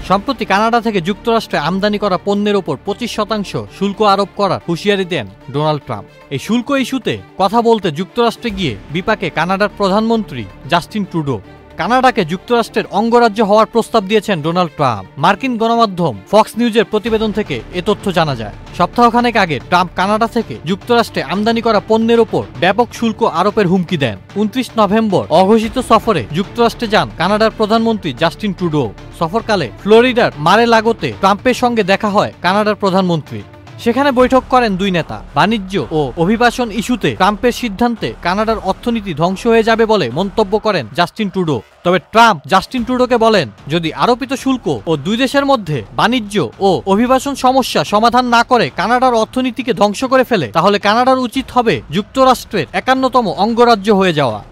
সম্প্রতি কানাডা থেকে যুক্তরাষ্ট্রে আমদানি করা পণ্যের ওপর 25% শুল্ক আরোপ করার হুঁশিয়ারি দেন ডোনাল্ড ট্রাম্প। এই শুল্ক ইস্যুতে কথা বলতে যুক্তরাষ্ট্রে গিয়ে বিপাকে কানাডার প্রধানমন্ত্রী জাস্টিন ট্রুডো। কানাডাকে যুক্তরাষ্ট্রের অঙ্গরাজ্য হওয়ার প্রস্তাব দিয়েছেন ডোনাল্ড ট্রাম্প। মার্কিন গণমাধ্যম ফক্স নিউজের প্রতিবেদন থেকে এ তথ্য জানা যায়। সপ্তাহখানেক আগে ট্রাম্প কানাডা থেকে যুক্তরাষ্ট্রে আমদানি করা পণ্যের ওপর ব্যাপক শুল্ক আরোপের হুমকি দেন। 29 নভেম্বর অঘোষিত সফরে যুক্তরাষ্ট্রে যান কানাডার প্রধানমন্ত্রী জাস্টিন ট্রুডো। সফরকালে ফ্লোরিডার মারে-লাগোতে ট্রাম্পের সঙ্গে দেখা হয় কানাডার প্রধানমন্ত্রী। সেখানে বৈঠক করেন দুই নেতা। বাণিজ্য ও অভিবাসন ইস্যুতে ট্রাম্পের সিদ্ধান্তে কানাডার অর্থনীতি ধ্বংস হয়ে যাবে বলে মন্তব্য করেন জাস্টিন ট্রুডো। তবে ট্রাম্প জাস্টিন ট্রুডোকে বলেন, যদি আরোপিত শুল্ক ও দুই দেশের মধ্যে বাণিজ্য ও অভিবাসন সমস্যা সমাধান না করে কানাডার অর্থনীতিকে ধ্বংস করে ফেলে, তাহলে কানাডার উচিত হবে যুক্তরাষ্ট্রের 51তম অঙ্গরাজ্য হয়ে যাওয়া।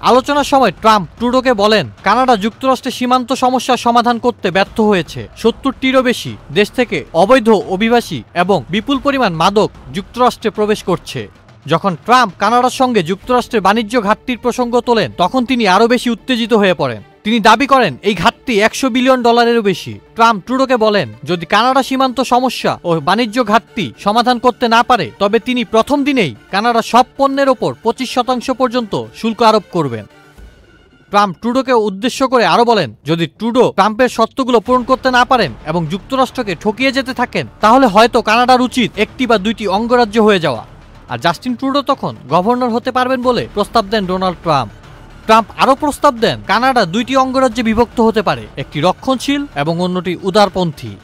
আলোচনার সময় ট্রাম্প ট্রুডোকে বলেন, কানাডা যুক্তরাষ্ট্রের সীমান্ত সমস্যার সমাধান করতে ব্যর্থ হয়েছে। 70টিরও বেশি দেশ থেকে অবৈধ অভিবাসী এবং বিপুল পরিমাণ মাদক যুক্তরাষ্ট্রে প্রবেশ করছে। যখন ট্রাম্প কানাডার সঙ্গে যুক্তরাষ্ট্রের বাণিজ্য ঘাটতির প্রসঙ্গ তোলেন, তখন তিনি আরও বেশি উত্তেজিত হয়ে পড়েন। তিনি দাবি করেন এই ঘাটতি $100 বিলিয়নেরও বেশি। ট্রাম্প ট্রুডোকে বলেন, যদি কানাডা সীমান্ত সমস্যা ও বাণিজ্য ঘাটতি সমাধান করতে না পারে, তবে তিনি প্রথম দিনেই কানাডার সব পণ্যের ওপর 25% পর্যন্ত শুল্ক আরোপ করবেন। ট্রাম্প ট্রুডোকে উদ্দেশ্য করে আরও বলেন, যদি ট্রুডো ট্রাম্পের শর্তগুলো পূরণ করতে না পারেন এবং যুক্তরাষ্ট্রকে ঠকিয়ে যেতে থাকেন, তাহলে হয়তো কানাডার উচিত 1টি বা 2টি অঙ্গরাজ্য হয়ে যাওয়া। আর জাস্টিন ট্রুডো তখন গভর্নর হতে পারবেন বলে প্রস্তাব দেন ডোনাল্ড ট্রাম্প। ট্রাম্প আরও প্রস্তাব দেন, কানাডা 2টি অঙ্গরাজ্যে বিভক্ত হতে পারে, একটি রক্ষণশীল এবং অন্যটি উদারপন্থী।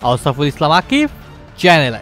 আওসাফুল ইসলাম আকিব, চ্যানেল আই।